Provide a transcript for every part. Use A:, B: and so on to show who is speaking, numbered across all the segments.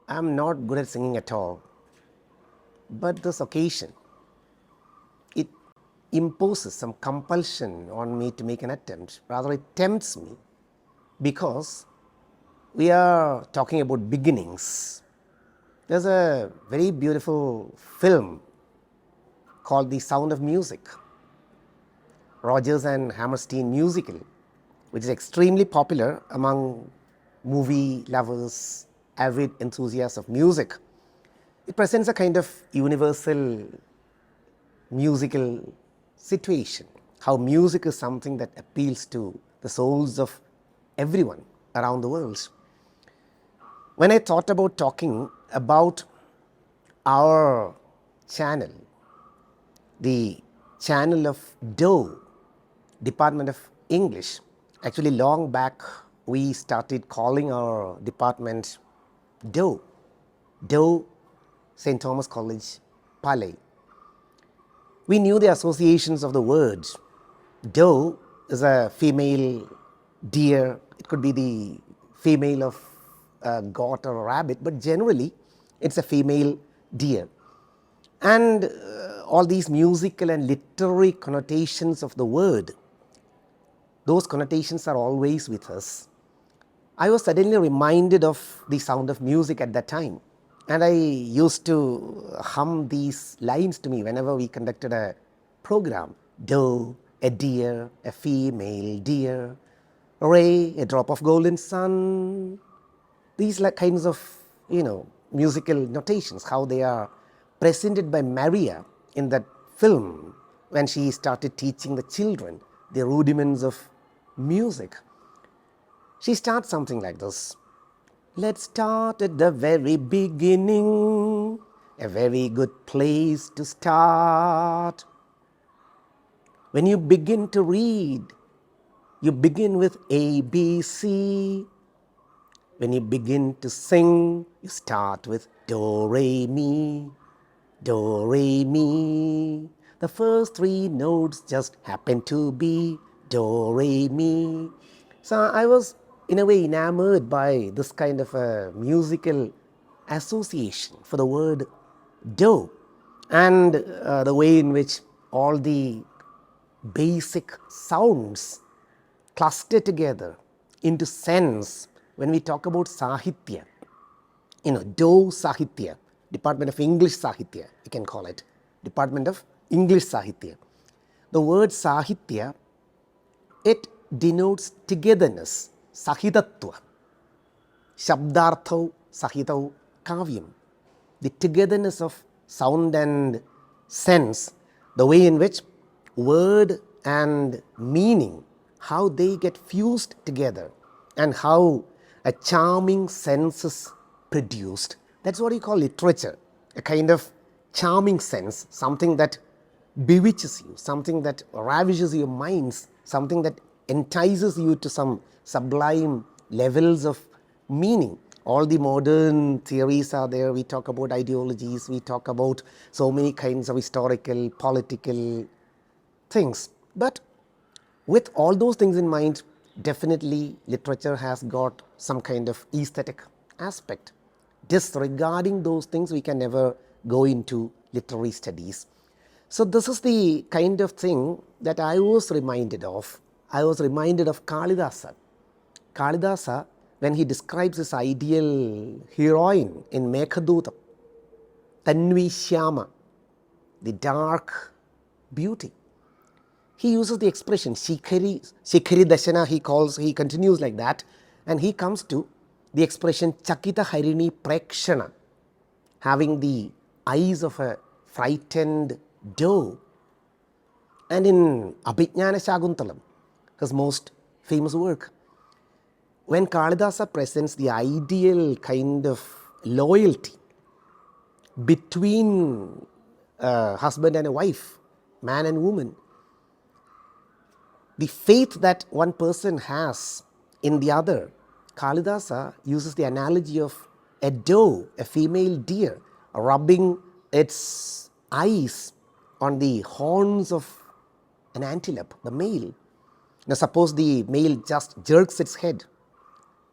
A: I'm not good at singing at all, but this occasion, it imposes some compulsion on me to make an attempt. Rather, it tempts me because we are talking about beginnings. There's a very beautiful film called The Sound of Music, Rodgers and Hammerstein musical, which is extremely popular among movie lovers, avid enthusiasts of music. It presents a kind of universal musical situation, how music is something that appeals to the souls of everyone around the world. When I thought about talking about our channel, the channel of DOE, Department of English, actually long back we started calling our department DOE, St. Thomas College, Palai. We knew the associations of the words. Doe is a female deer. It could be the female of a goat or a rabbit, but generally it's a female deer. And all these musical and literary connotations of the word, those connotations are always with us. I was suddenly reminded of the sound of music at that time. And I used to hum these lines to me whenever we conducted a program. Doe, a deer, a female deer. Ray, a drop of golden sun. These kinds of, musical notations, how they are presented by Maria in that film when she started teaching the children the rudiments of music. She starts something like this. Let's start at the very beginning, a very good place to start. When you begin to read, you begin with A, B, C. When you begin to sing, you start with Do, Re, Mi, Do, Re, Mi. The first three notes just happen to be Do, Re, Mi. So I was in a way enamored by this kind of a musical association for the word do, and the way in which all the basic sounds cluster together into sense when we talk about Sahitya. Do Sahitya, Department of English Sahitya, you can call it, Department of English Sahitya. The word Sahitya, it denotes togetherness, Sahitatva, Shabdarthau, Sahitau, Kavyam, the togetherness of sound and sense, the way in which word and meaning, how they get fused together and how a charming sense is produced. That's what you call literature, a kind of charming sense, something that bewitches you, something that ravishes your minds, something that entices you to some sublime levels of meaning. All the modern theories are there. We talk about ideologies, we talk about so many kinds of historical, political things. But with all those things in mind, definitely literature has got some kind of aesthetic aspect. Disregarding those things, we can never go into literary studies. So this is the kind of thing that I was reminded of. I was reminded of Kalidasa. Kalidasa, when he describes his ideal heroine in Meghadutam, Tanvi Shyama, the dark beauty, he uses the expression Shikhari Dashana, he continues like that, and he comes to the expression Chakita Harini Prekshana, having the eyes of a frightened doe. And in Abhijnana Shakuntalam, his most famous work, when Kalidasa presents the ideal kind of loyalty between a husband and a wife, man and woman, the faith that one person has in the other, Kalidasa uses the analogy of a doe, a female deer, rubbing its eyes on the horns of an antelope, the male. Now suppose the male just jerks its head.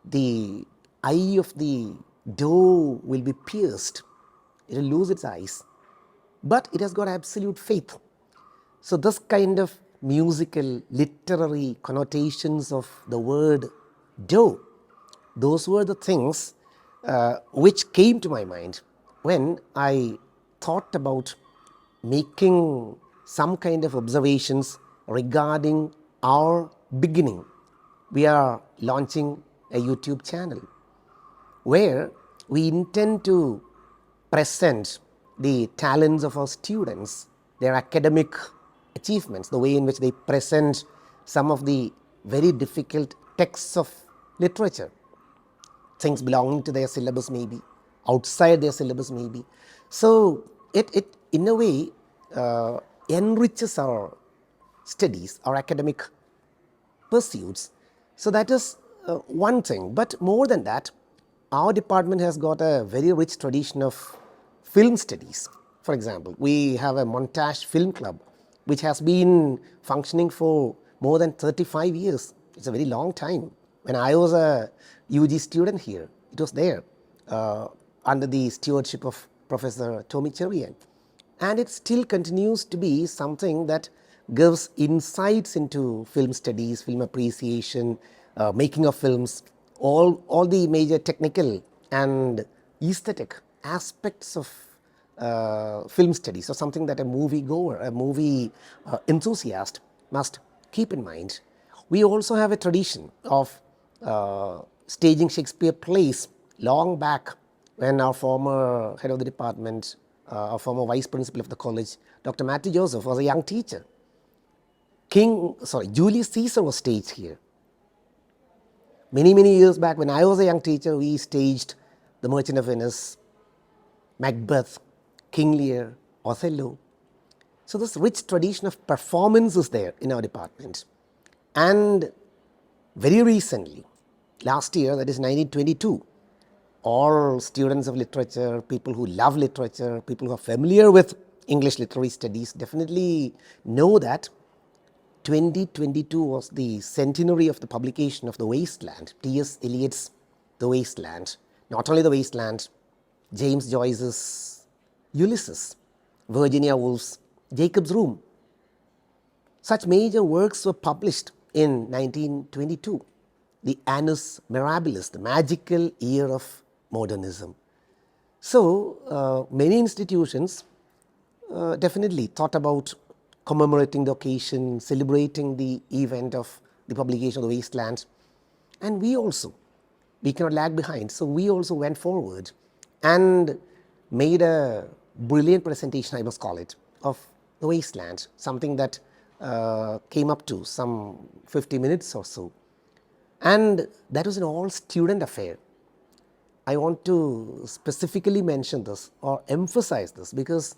A: The eye of the doe will be pierced, it will lose its eyes, but it has got absolute faith. So this kind of musical, literary connotations of the word doe, those were the things which came to my mind when I thought about making some kind of observations regarding our beginning. We are launching a YouTube channel where we intend to present the talents of our students, their academic achievements, the way in which they present some of the very difficult texts of literature, things belonging to their syllabus maybe, outside their syllabus maybe. So it in a way enriches our studies, our academic pursuits. So that is one thing. But more than that, our department has got a very rich tradition of film studies. For example, we have a montage film club which has been functioning for more than 35 years. It's a very long time. When I was a UG student here, it was there under the stewardship of Professor Tommy Cherian. And it still continues to be something that gives insights into film studies, film appreciation, making of films, all the major technical and aesthetic aspects of film studies, or something that a movie goer, a movie enthusiast must keep in mind. We also have a tradition of staging Shakespeare plays long back, when our former head of the department, our former vice principal of the college, Dr. Matthew Joseph, was a young teacher. Julius Caesar was staged here. Many years back, when I was a young teacher, we staged The Merchant of Venice, Macbeth, King Lear, Othello. So this rich tradition of performance is there in our department. And very recently, last year, that is 1922, all students of literature, people who love literature, people who are familiar with English literary studies definitely know that 2022 was the centenary of the publication of The Wasteland, T.S. Eliot's The Wasteland. Not only The Wasteland, James Joyce's Ulysses, Virginia Woolf's Jacob's Room. Such major works were published in 1922, the Annus Mirabilis, the magical year of modernism. So many institutions definitely thought about commemorating the occasion, celebrating the event of the publication of The Wasteland. And we cannot lag behind. So we also went forward and made a brilliant presentation, I must call it, of The Wasteland, something that came up to some 50 minutes or so. And that was an all-student affair. I want to specifically mention this or emphasize this, because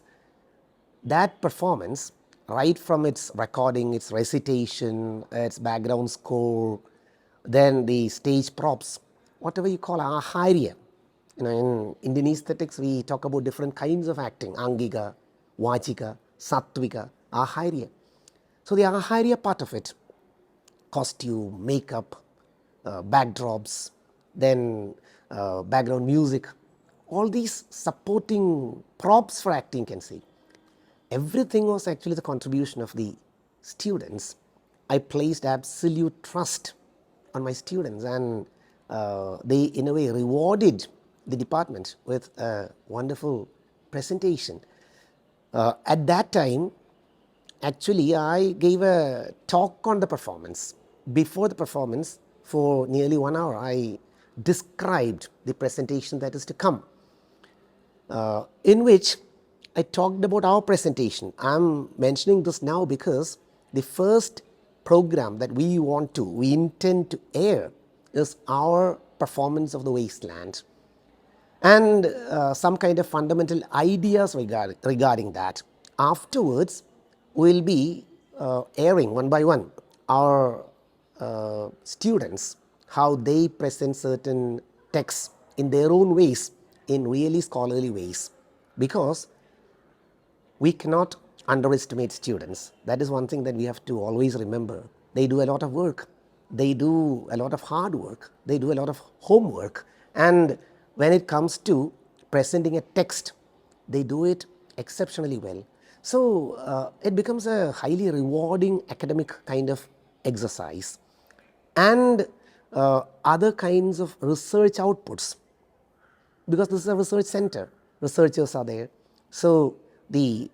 A: that performance, right from its recording, its recitation, its background score, then the stage props, whatever you call aharya. In Indian aesthetics, we talk about different kinds of acting: angika, vachika, sattvika, aharya. So the aharya part of it, costume, makeup, backdrops, then background music, all these supporting props for acting, you can say. Everything was actually the contribution of the students. I placed absolute trust on my students, and they in a way rewarded the department with a wonderful presentation. At that time, actually, I gave a talk on the performance. Before the performance, for nearly 1 hour, I described the presentation that is to come, in which I talked about our presentation. I'm mentioning this now because the first program that we intend to air is our performance of The Wasteland, and some kind of fundamental ideas regarding that. Afterwards, we'll be airing one by one our students, how they present certain texts in their own ways, in really scholarly ways, because we cannot underestimate students. That is one thing that we have to always remember. They do a lot of work. They do a lot of hard work. They do a lot of homework. And when it comes to presenting a text, they do it exceptionally well. So it becomes a highly rewarding academic kind of exercise. And other kinds of research outputs, because this is a research center, researchers are there. So the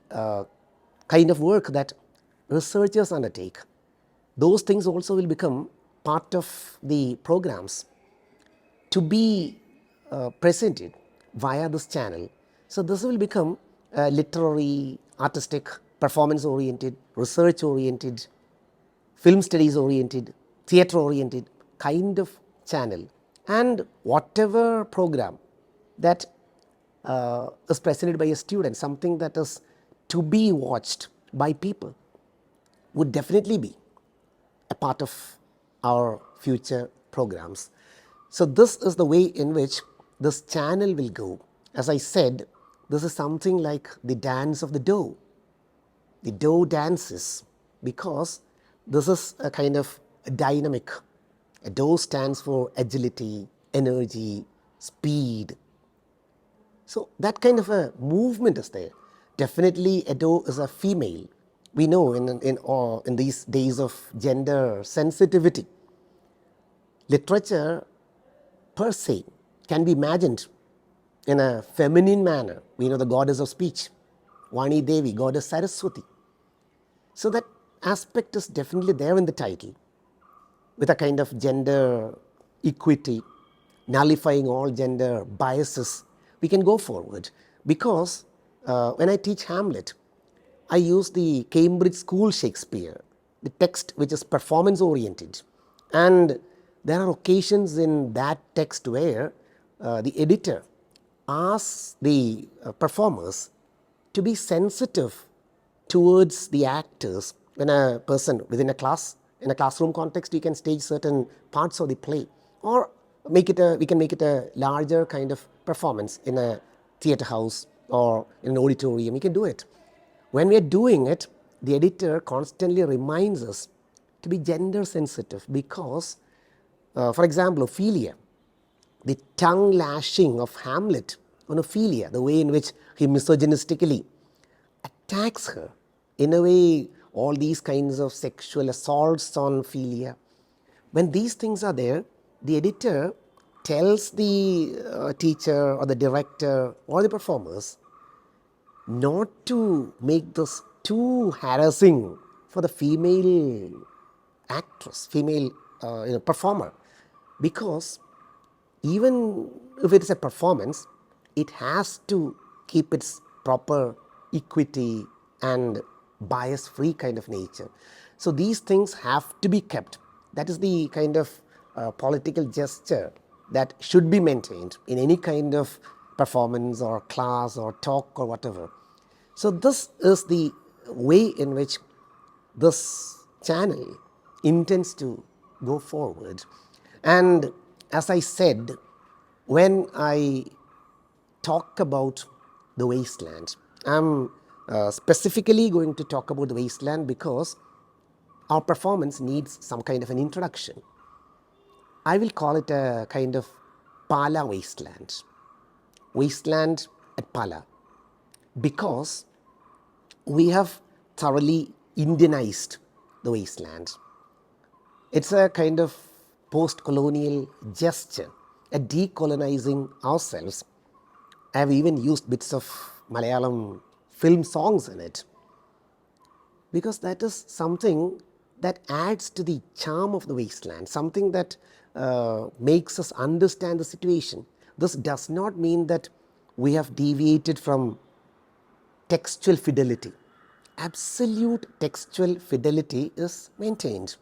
A: kind of work that researchers undertake, those things also will become part of the programs to be presented via this channel. So this will become a literary, artistic, performance oriented, research oriented, film studies oriented, theatre oriented kind of channel. And whatever program that is presented by a student, something that is to be watched by people, would definitely be a part of our future programs. So this is the way in which this channel will go. As I said, this is something like the dance of the doe. The doe dances because this is a kind of dynamic. A doe stands for agility, energy, speed. So that kind of a movement is there. Definitely a doe is a female. We know in these days of gender sensitivity, literature per se can be imagined in a feminine manner. We know the goddess of speech, Vani Devi, goddess Saraswati. So that aspect is definitely there in the title, with a kind of gender equity, nullifying all gender biases. We can go forward because when I teach Hamlet, I use the Cambridge School Shakespeare, the text which is performance oriented. And there are occasions in that text where the editor asks the performers to be sensitive towards the actors. When a person within a class, in a classroom context, we can stage certain parts of the play, or we can make it a larger kind of performance in a theatre house or in an auditorium. We can do it. When we are doing it, the editor constantly reminds us to be gender sensitive because, for example, Ophelia, the tongue lashing of Hamlet on Ophelia, the way in which he misogynistically attacks her, in a way, all these kinds of sexual assaults on Ophelia. When these things are there, the editor tells the teacher or the director or the performers not to make this too harassing for the female actress, female performer, because even if it is a performance, it has to keep its proper equity and bias-free kind of nature. So these things have to be kept. That is the kind of political gesture that should be maintained in any kind of performance or class or talk or whatever. So this is the way in which this channel intends to go forward. And as I said, when I talk about the wasteland, I'm specifically going to talk about the wasteland because our performance needs some kind of an introduction. I will call it a kind of Palai wasteland, wasteland at Palai, because we have thoroughly Indianized the wasteland. It's a kind of post-colonial gesture at decolonizing ourselves. I have even used bits of Malayalam film songs in it, because that is something that adds to the charm of the wasteland, something that makes us understand the situation. This does not mean that we have deviated from textual fidelity. Absolute textual fidelity is maintained.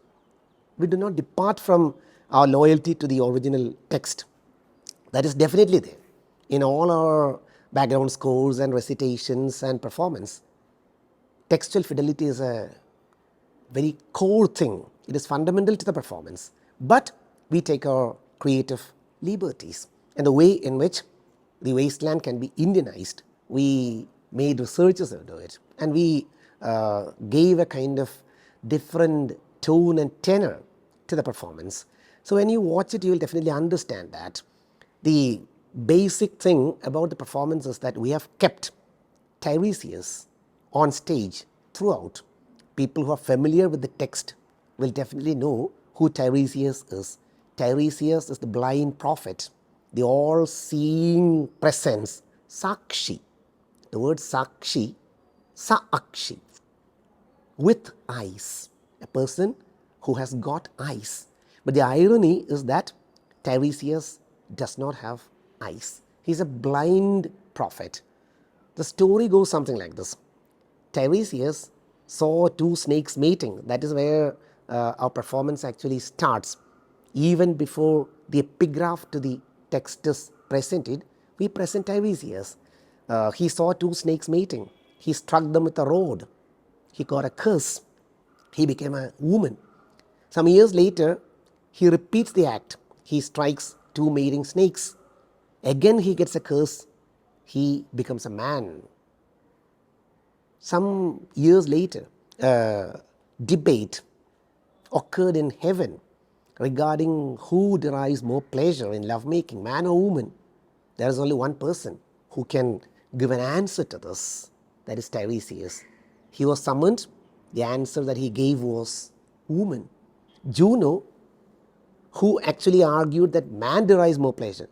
A: We do not depart from our loyalty to the original text. That is definitely there in all our background scores and recitations and performance. Textual fidelity is a very core thing. It is fundamental to the performance. But we take our creative liberties. And the way in which the wasteland can be Indianized, we made researchers do it. And we gave a kind of different tone and tenor to the performance. So when you watch it, you will definitely understand that the basic thing about the performance is that we have kept Tiresias on stage throughout. People who are familiar with the text will definitely know who Tiresias is. Tiresias is the blind prophet, the all-seeing presence, Sakshi. The word Sakshi, Saakshi, with eyes, a person who has got eyes. But the irony is that Tiresias does not have eyes. He's a blind prophet. The story goes something like this. Tiresias saw two snakes mating. That is where our performance actually starts. Even before the epigraph to the text is presented, we present Tiresias. He saw two snakes mating. He struck them with a rod. He got a curse. He became a woman. Some years later, he repeats the act. He strikes two mating snakes. Again he gets a curse. He becomes a man. Some years later, a debate occurred in heaven regarding who derives more pleasure in lovemaking, man or woman. There is only one person who can give an answer to this. That is Tiresias. He was summoned. The answer that he gave was woman. Juno, who actually argued that man derives more pleasure,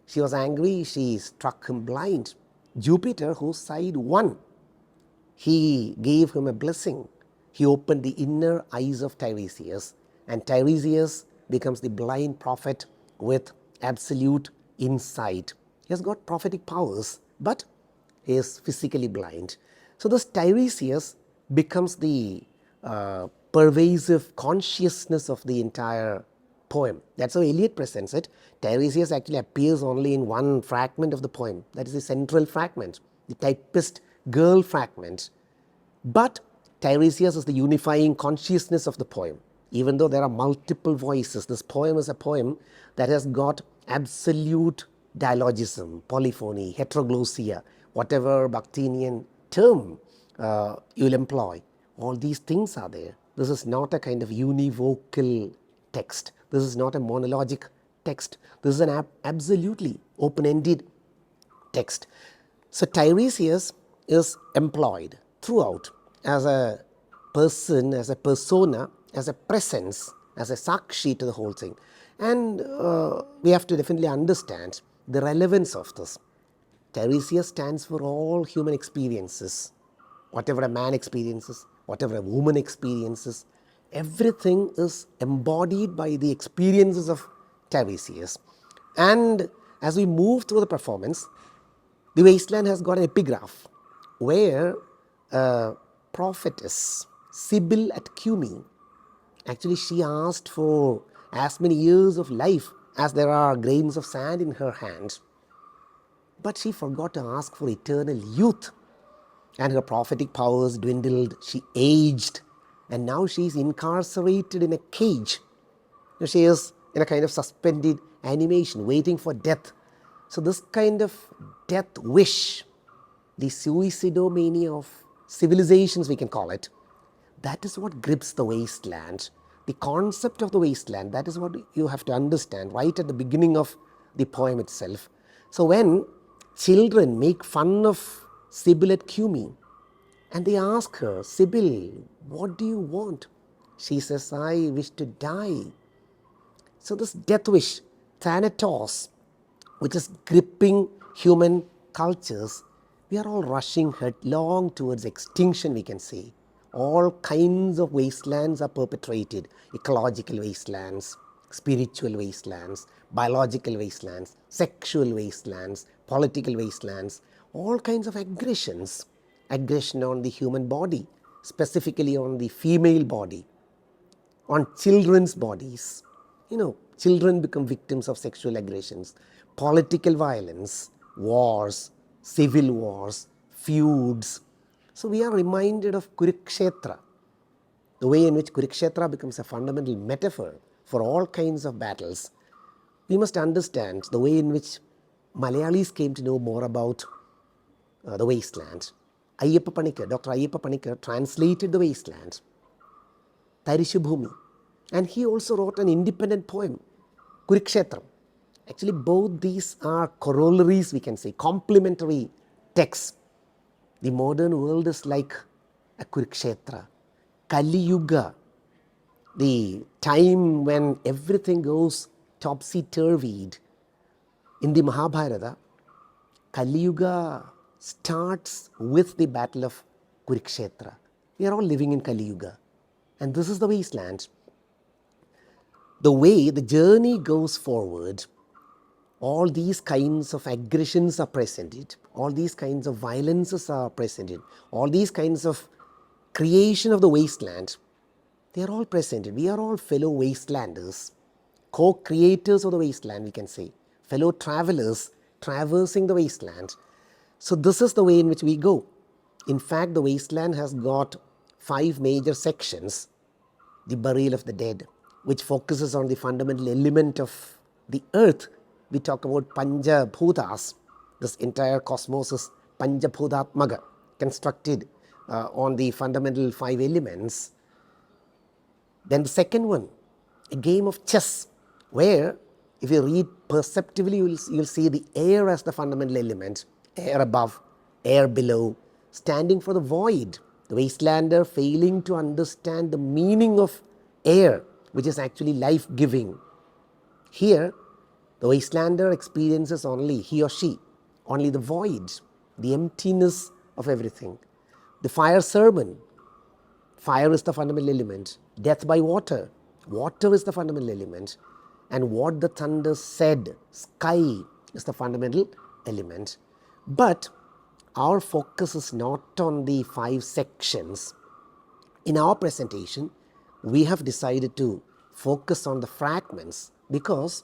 A: she was angry. She struck him blind. Jupiter, whose side won, he gave him a blessing. He opened the inner eyes of Tiresias, and Tiresias becomes the blind prophet with absolute insight. He has got prophetic powers, but he is physically blind. So this Tiresias becomes the pervasive consciousness of the entire poem. That's how Eliot presents it. Tiresias actually appears only in one fragment of the poem. That is the central fragment, the typist girl fragment. But Tiresias is the unifying consciousness of the poem. Even though there are multiple voices, this poem is a poem that has got absolute dialogism, polyphony, heteroglossia, whatever Bakhtinian term you'll employ. All these things are there. This is not a kind of univocal text. This is not a monologic text. This is an absolutely open-ended text. So Tiresias is employed throughout as a person, as a persona, as a presence, as a sakshi to the whole thing. And we have to definitely understand the relevance of this. Tiresias stands for all human experiences. Whatever a man experiences, whatever a woman experiences, everything is embodied by the experiences of Tiresias. And as we move through the performance, the Wasteland has got an epigraph where a prophetess, Siby at Cumae, actually she asked for as many years of life as there are grains of sand in her hands. But she forgot to ask for eternal youth. And her prophetic powers dwindled. She aged. And now she is incarcerated in a cage. She is in a kind of suspended animation, waiting for death. So this kind of death wish, the suicidomania of civilizations we can call it, that is what grips the Wasteland. The concept of the Wasteland, that is what you have to understand right at the beginning of the poem itself. So when children make fun of Siby at Cumae and they ask her, Siby, what do you want? She says, I wish to die. So this death wish, thanatos, which is gripping human cultures, we are all rushing headlong towards extinction, we can say. All kinds of wastelands are perpetrated, ecological wastelands, spiritual wastelands, biological wastelands, sexual wastelands, political wastelands, all kinds of aggressions. Aggression on the human body, specifically on the female body, on children's bodies. Children become victims of sexual aggressions, political violence, wars, civil wars, feuds. So we are reminded of Kurukshetra, the way in which Kurukshetra becomes a fundamental metaphor for all kinds of battles. We must understand the way in which Malayalis came to know more about the wasteland. Dr. Ayyappa Panikar translated the Wasteland, Tarishubhumi, and he also wrote an independent poem, Kurukshetram. Actually, both these are corollaries, we can say, complementary texts. The modern world is like a Kurukshetra. Kali Yuga, the time when everything goes topsy-turvied. In the Mahabharata, Kali Yuga starts with the battle of Kurukshetra. We are all living in Kali Yuga, and this is the wasteland. The way the journey goes forward, all these kinds of aggressions are presented, all these kinds of violences are presented, all these kinds of creation of the wasteland, they are all presented. We are all fellow wastelanders, co-creators of the wasteland, we can say, fellow travelers traversing the wasteland. So this is the way in which we go. In fact, the wasteland has got 5 major sections. The burial of the dead, which focuses on the fundamental element of the earth. We talk about Panja Bhutas. This entire cosmos is Panja Bhutatmaga, constructed on the fundamental 5 elements. Then the second one, a game of chess, where if you read perceptively, you'll see the air as the fundamental element, air above, air below, standing for the void. The wastelander failing to understand the meaning of air, which is actually life-giving. Here, the wastelander experiences only, he or she, only the void, the emptiness of everything. The fire sermon, fire is the fundamental element. Death by water, water is the fundamental element. And what the thunder said, sky, is the fundamental element. But our focus is not on the 5 sections. In our presentation, we have decided to focus on the fragments, because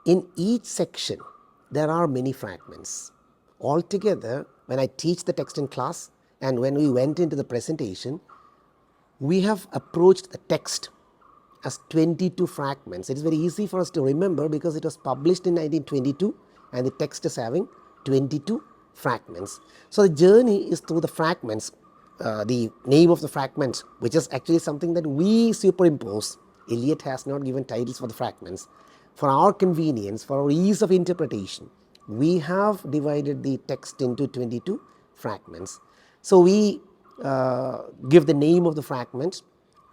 A: in each section there are many fragments. Altogether, when I teach the text in class and when we went into the presentation, we have approached the text as 22 fragments. It is very easy for us to remember because it was published in 1922 and the text is having 22 fragments. So the journey is through the fragments, the name of the fragments, which is actually something that we superimpose. Eliot has not given titles for the fragments. For our convenience, for our ease of interpretation, we have divided the text into 22 fragments. So we give the name of the fragment,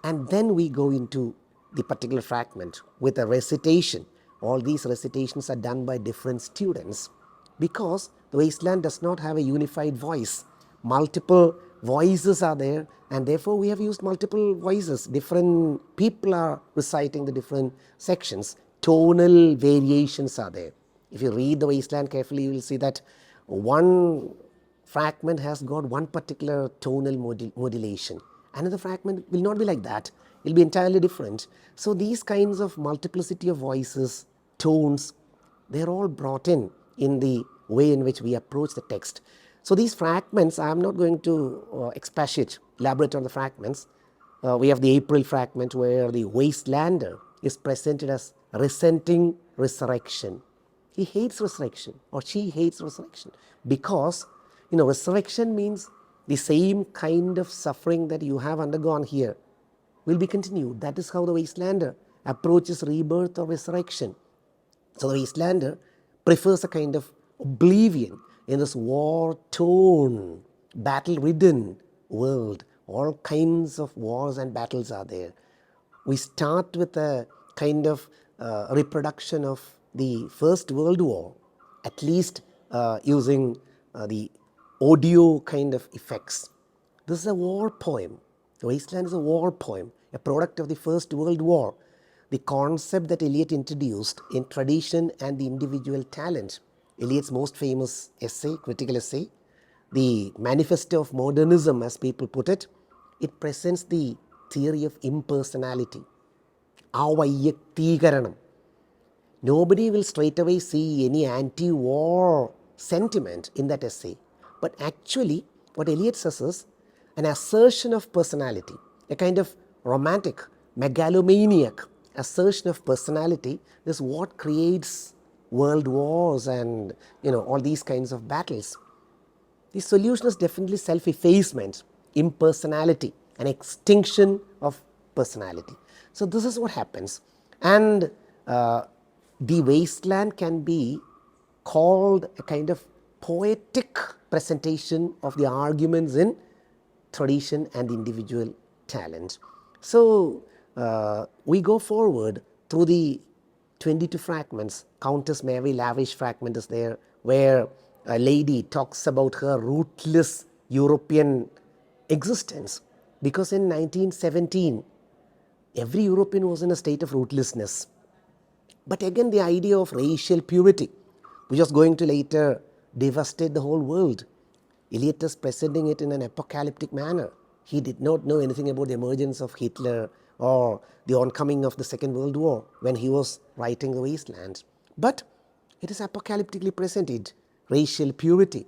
A: and then we go into the particular fragment with a recitation. All these recitations are done by different students, because the wasteland does not have a unified voice. Multiple voices are there, and therefore we have used multiple voices. Different people are reciting the different sections. Tonal variations are there. If you read the wasteland carefully, you will see that one fragment has got one particular tonal modulation. Another fragment will not be like that. It will be entirely different. So these kinds of multiplicity of voices, tones, they are all brought in the way in which we approach the text. So these fragments, I am not going to expatiate, elaborate on the fragments. We have the April fragment, where the wastelander is presented as resenting resurrection. He hates resurrection, or she hates resurrection, because resurrection means the same kind of suffering that you have undergone here will be continued. That is how the wastelander approaches rebirth or resurrection. So the wastelander prefers a kind of oblivion in this war-torn, battle-ridden world. All kinds of wars and battles are there. We start with a kind of reproduction of the First World War, at least using the audio kind of effects. This is a war poem. The Wasteland is a war poem, a product of the First World War. The concept that Eliot introduced in tradition and the individual talent. Eliot's most famous essay, critical essay, the Manifesto of Modernism, as people put it, it presents the theory of impersonality, avayyakteekaranam. Nobody will straight away see any anti-war sentiment in that essay. But actually, what Eliot says is an assertion of personality, a kind of romantic, megalomaniac assertion of personality is what creates world wars and all these kinds of battles. The solution is definitely self-effacement, impersonality, an extinction of personality. So this is what happens. And the wasteland can be called a kind of poetic presentation of the arguments in tradition and individual talent. So we go forward through the 22 fragments. Countess Mary Lavish fragment is there, where a lady talks about her rootless European existence, because in 1917 every European was in a state of rootlessness. But again, the idea of racial purity, which was going to later devastate the whole world, Eliot is presenting it in an apocalyptic manner. He did not know anything about the emergence of Hitler or the oncoming of the Second World War when he was writing The Wasteland. But it is apocalyptically presented. Racial purity,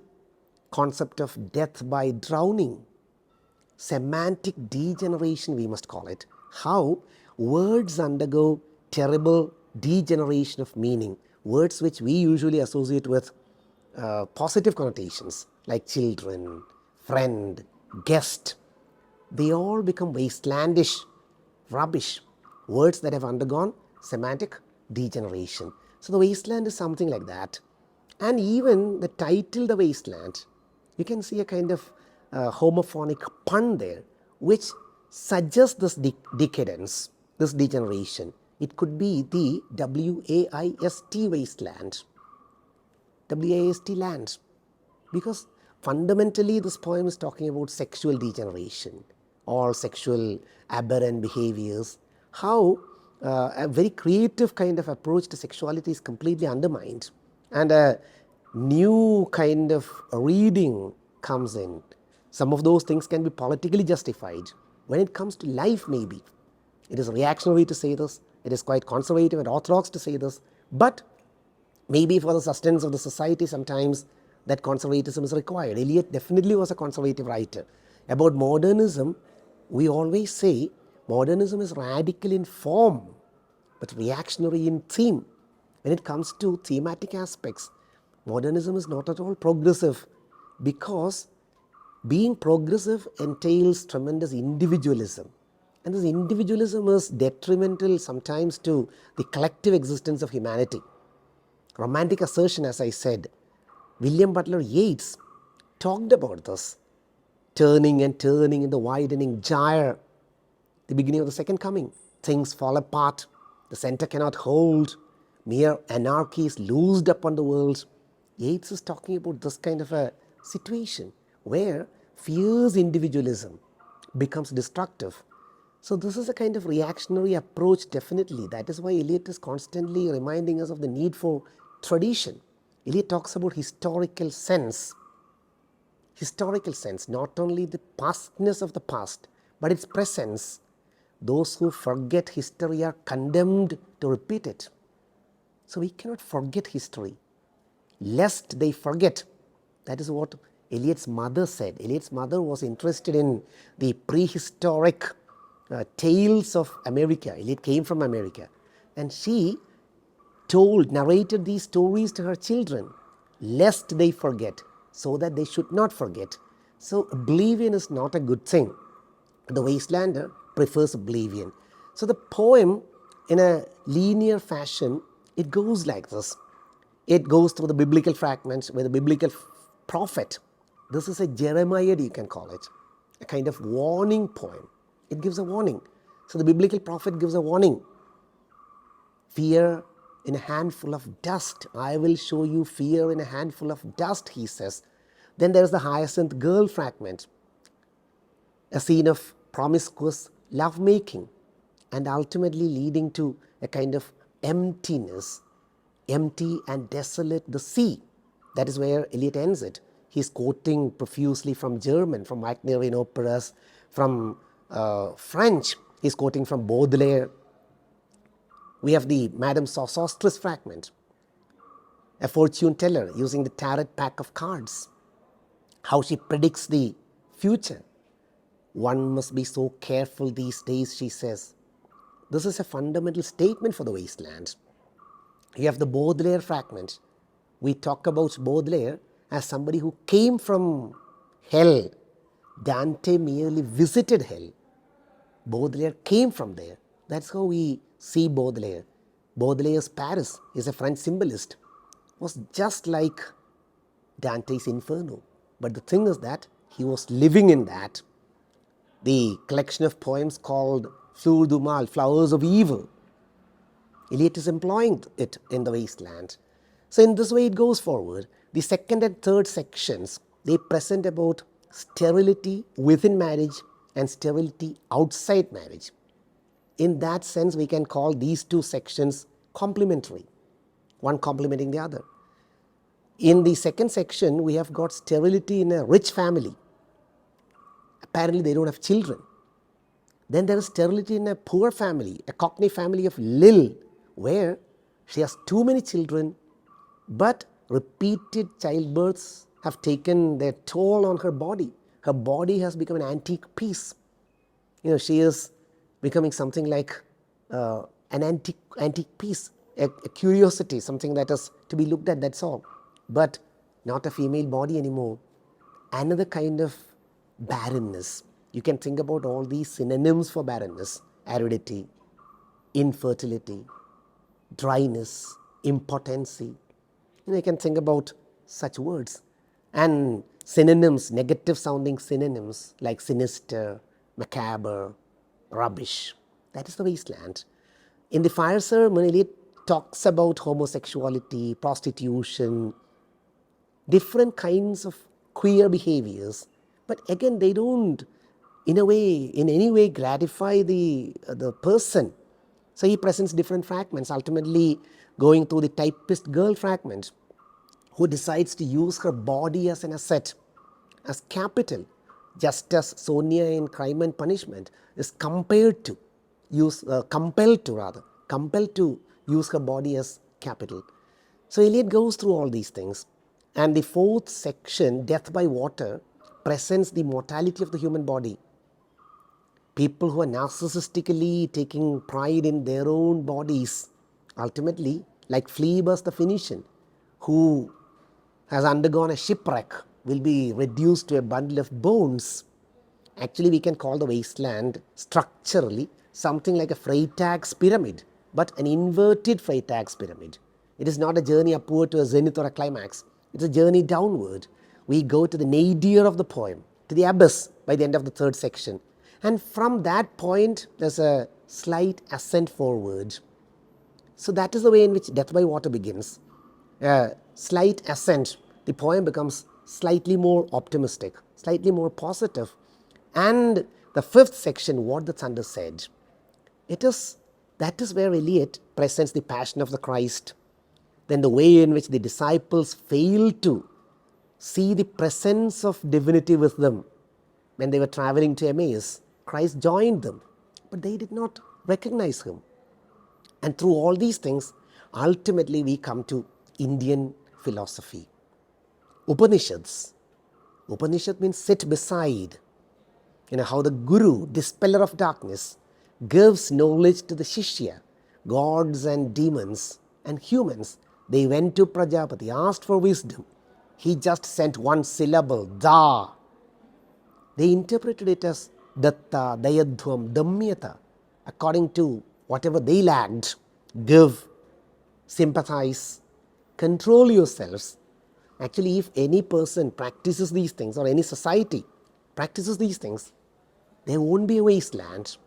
A: concept of death by drowning, semantic degeneration, we must call it. How words undergo terrible degeneration of meaning. Words which we usually associate with positive connotations like children, friend, guest, they all become wastelandish, rubbish, words that have undergone semantic degeneration. So the wasteland is something like that. And even the title, The Wasteland, you can see a kind of homophonic pun there, which suggests this decadence, this degeneration. It could be the W-A-I-S-T wasteland, W-A-S-T land, because fundamentally this poem is talking about sexual degeneration or sexual aberrant behaviors, how a very creative kind of approach to sexuality is completely undermined, and a new kind of reading comes in. Some of those things can be politically justified. When it comes to life, maybe it is reactionary to say this, it is quite conservative and orthodox to say this, but maybe for the sustenance of the society sometimes that conservatism is required. Eliot definitely was a conservative writer. About modernism, we always say modernism is radical in form but reactionary in theme. When it comes to thematic aspects, modernism is not at all progressive, because being progressive entails tremendous individualism, and this individualism is detrimental sometimes to the collective existence of humanity. Romantic assertion, as I said, William Butler Yeats talked about this, turning and turning in the widening gyre, the beginning of the second coming. Things fall apart, the center cannot hold, mere anarchy is loosed upon the world. Yeats is talking about this kind of a situation where fierce individualism becomes destructive. So this is a kind of reactionary approach, definitely. That is why Eliot is constantly reminding us of the need for tradition. Eliot talks about historical sense, not only the pastness of the past, but its presence. Those who forget history are condemned to repeat it. So we cannot forget history, lest they forget. That is what Eliot's mother said. Eliot's mother was interested in the prehistoric tales of America. Eliot came from America, and she narrated these stories to her children, lest they forget, so that they should not forget. So oblivion is not a good thing. The Wastelander prefers oblivion. So the poem, in a linear fashion, it goes like this. It goes through the biblical fragments where the biblical prophet, this is a Jeremiah, you can call it, a kind of warning poem. It gives a warning. So the biblical prophet gives a warning. Fear in a handful of dust. I will show you fear in a handful of dust, he says. Then there is the hyacinth girl fragment, a scene of promiscuous lovemaking, and ultimately leading to a kind of emptiness, empty and desolate the sea. That is where Eliot ends it. He's quoting profusely from German, from Wagnerian operas, from French. He's quoting from Baudelaire. We have the Madame Sosostris fragment, a fortune teller using the tarot pack of cards, how she predicts the future. One must be so careful these days, she says. This is a fundamental statement for the wasteland. You have the Baudelaire fragment. We talk about Baudelaire as somebody who came from hell. Dante merely visited hell. Baudelaire came from there. That's how we see Baudelaire. Baudelaire's Paris is a French symbolist, was just like Dante's Inferno. But the thing is that he was living in that. The collection of poems called Fleurs du Mal, Flowers of Evil, Eliot is employing it in the wasteland. So in this way it goes forward. The second and third sections, they present about sterility within marriage and sterility outside marriage. In that sense, we can call these two sections complementary, one complementing the other. In the second section, we have got sterility in a rich family. Apparently, they don't have children. Then there is sterility in a poor family, a Cockney family of Lille, where she has too many children, but repeated childbirths have taken their toll on her body. Her body has become an antique piece. She is becoming something like an antique piece, a curiosity, something that is to be looked at, that's all. But not a female body anymore. Another kind of barrenness. You can think about all these synonyms for barrenness: aridity, infertility, dryness, impotency. You can think about such words. And synonyms, negative sounding synonyms like sinister, macabre, rubbish. That is the wasteland. In the Fire Sermon, Eliot talks about homosexuality, prostitution, different kinds of queer behaviors. But again, they don't in any way gratify the person. So he presents different fragments, ultimately going through the typist girl fragment, who decides to use her body as an asset, as capital, just as Sonia in Crime and Punishment is compelled to use her body as capital. So Eliot goes through all these things. And the fourth section, Death by Water, presents the mortality of the human body. People who are narcissistically taking pride in their own bodies, ultimately, like Phlebas the Phoenician, who has undergone a shipwreck, will be reduced to a bundle of bones. Actually, we can call the wasteland structurally something like a Freytag's pyramid, but an inverted Freytag's pyramid. It is not a journey upward to a zenith or a climax. It's a journey downward. We go to the nadir of the poem, to the abyss by the end of the third section. And from that point, there's a slight ascent forward. So that is the way in which Death by Water begins. A slight ascent. The poem becomes slightly more optimistic, slightly more positive. And the fifth section, What the Thunder Said, that is where Eliot presents the Passion of the Christ. Then the way in which the disciples failed to see the presence of divinity with them when they were traveling to Emmaus. Christ joined them, but they did not recognize him. And through all these things, ultimately we come to Indian philosophy. Upanishads. Upanishad means sit beside. How the Guru, dispeller of darkness, gives knowledge to the Shishya. Gods and demons and humans, they went to Prajapati, asked for wisdom. He just sent one syllable, Da. They interpreted it as Datta, Dayadhvam, Damyata, according to whatever they lacked. Give, sympathize, control yourselves. Actually, if any person practices these things, or any society practices these things, there won't be a wasteland.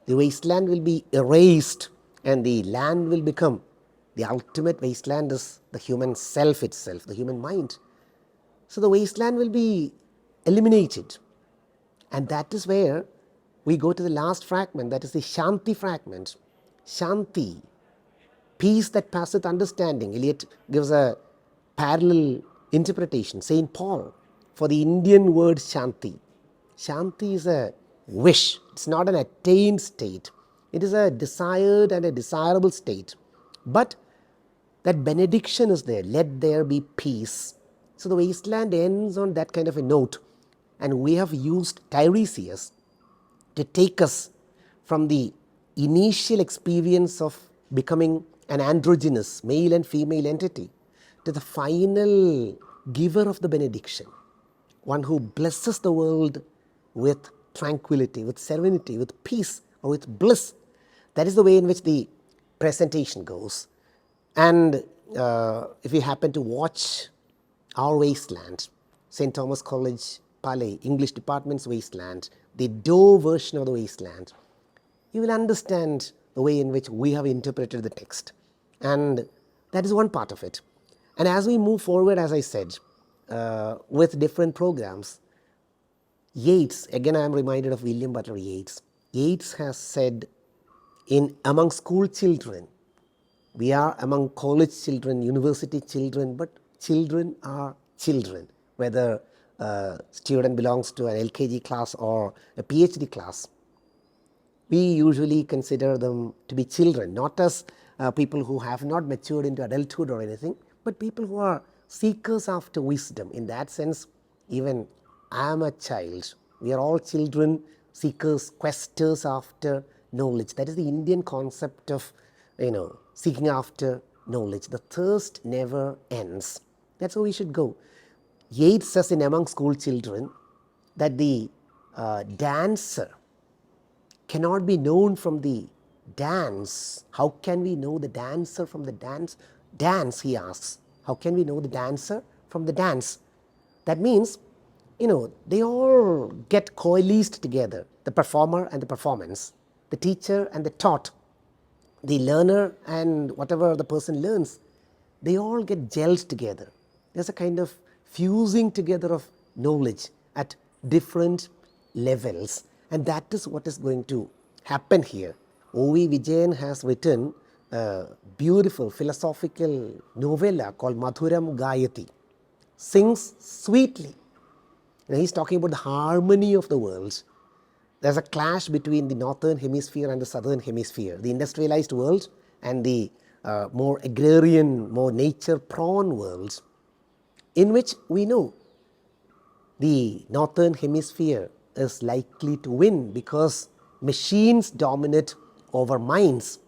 A: The wasteland will be erased, and the land will become the ultimate wasteland is the human self itself, the human mind. So the wasteland will be eliminated. And that is where we go to the last fragment, that is the Shanti fragment. Shanti, peace that passeth understanding. Eliot gives a parallel interpretation, St. Paul, for the Indian word Shanti. Shanti is a wish. It's not an attained state. It is a desired and a desirable state. But that benediction is there. Let there be peace. So the wasteland ends on that kind of a note. And we have used Tiresias to take us from the initial experience of becoming an androgynous male and female entity to the final giver of the benediction, one who blesses the world with tranquility, with serenity, with peace, or with bliss. That is the way in which the presentation goes. And if you happen to watch our wasteland, St. Thomas College, Palai, English Department's wasteland, the Doe version of the wasteland, you will understand the way in which we have interpreted the text. And that is one part of it. And as we move forward, as I said, with different programs, Yeats, again I am reminded of William Butler Yeats. Yeats has said, in among school children, we are among college children, university children, but children are children, whether a student belongs to an LKG class or a PhD class. We usually consider them to be children, not as people who have not matured into adulthood or anything, but people who are seekers after wisdom. In that sense, even I am a child. We are all children, seekers, questers after knowledge. That is the Indian concept of, seeking after knowledge. The thirst never ends. That's how we should go. Yeats says in Among School Children that the dancer cannot be known from the dance. How can we know the dancer from the dance? Dance, he asks. How can we know the dancer from the dance? That means, they all get coalesced together, the performer and the performance, the teacher and the taught, the learner and whatever the person learns, they all get gelled together. There's a kind of fusing together of knowledge at different levels, and that is what is going to happen here. O.V. Vijayan has written a beautiful philosophical novella called Madhuram Gayati, sings sweetly. He's talking about the harmony of the world. There's a clash between the northern hemisphere and the southern hemisphere, the industrialized world and the more agrarian, more nature-prone worlds, in which we know the northern hemisphere is likely to win because machines dominate over minds.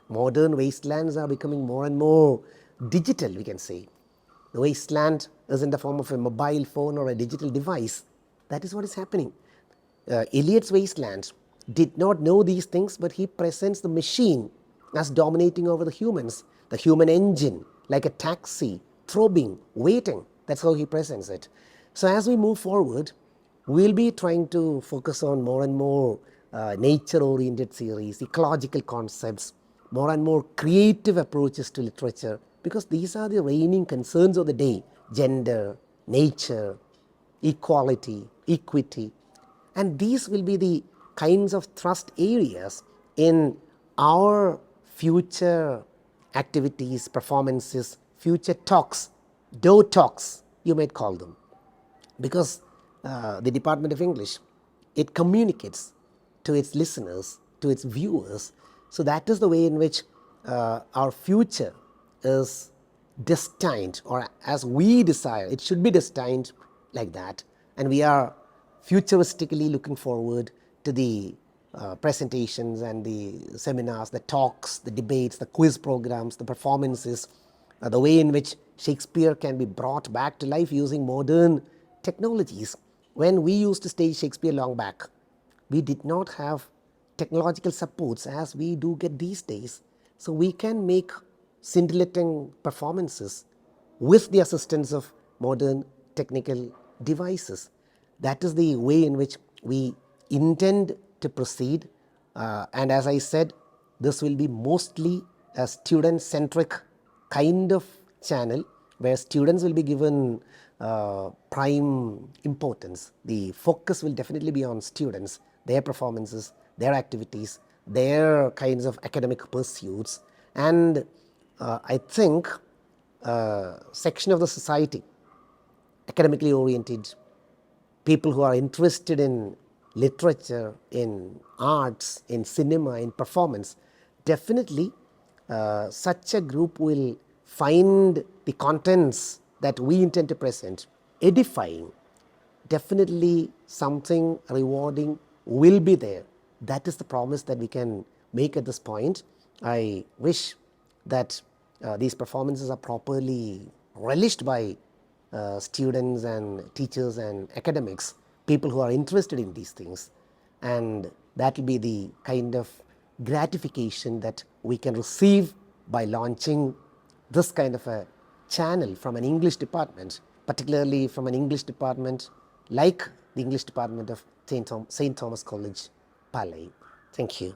A: Modern wastelands are becoming more and more digital, we can say. The wasteland is in the form of a mobile phone or a digital device. That is what is happening. Eliot's wasteland did not know these things, but he presents the machine as dominating over the humans, the human engine, like a taxi, throbbing, waiting. That's how he presents it. So as we move forward, we'll be trying to focus on more and more nature-oriented series, ecological concepts, more and more creative approaches to literature, because these are the reigning concerns of the day: gender, nature, equality, equity. And these will be the kinds of thrust areas in our future activities, performances, future talks, Doe talks, you might call them. Because the Department of English, it communicates to its listeners, to its viewers. So that is the way in which our future is destined, or as we desire, it should be destined like that. And we are futuristically looking forward to the presentations and the seminars, the talks, the debates, the quiz programs, the performances, the way in which Shakespeare can be brought back to life using modern technologies. When we used to stage Shakespeare long back, we did not have technological supports as we do get these days. So we can make scintillating performances with the assistance of modern technical devices. That is the way in which we intend to proceed. And as I said, this will be mostly a student-centric kind of channel where students will be given prime importance. The focus will definitely be on students, their performances, their activities, their kinds of academic pursuits. And I think a section of the society, academically oriented, people who are interested in literature, in arts, in cinema, in performance, definitely such a group will find the contents that we intend to present edifying. Definitely something rewarding will be there. That is the promise that we can make at this point. I wish that these performances are properly relished by students and teachers and academics, people who are interested in these things, and that will be the kind of gratification that we can receive by launching this kind of a channel from an English department, particularly from an English department like the English department of St. Thomas College, Palai. Thank you.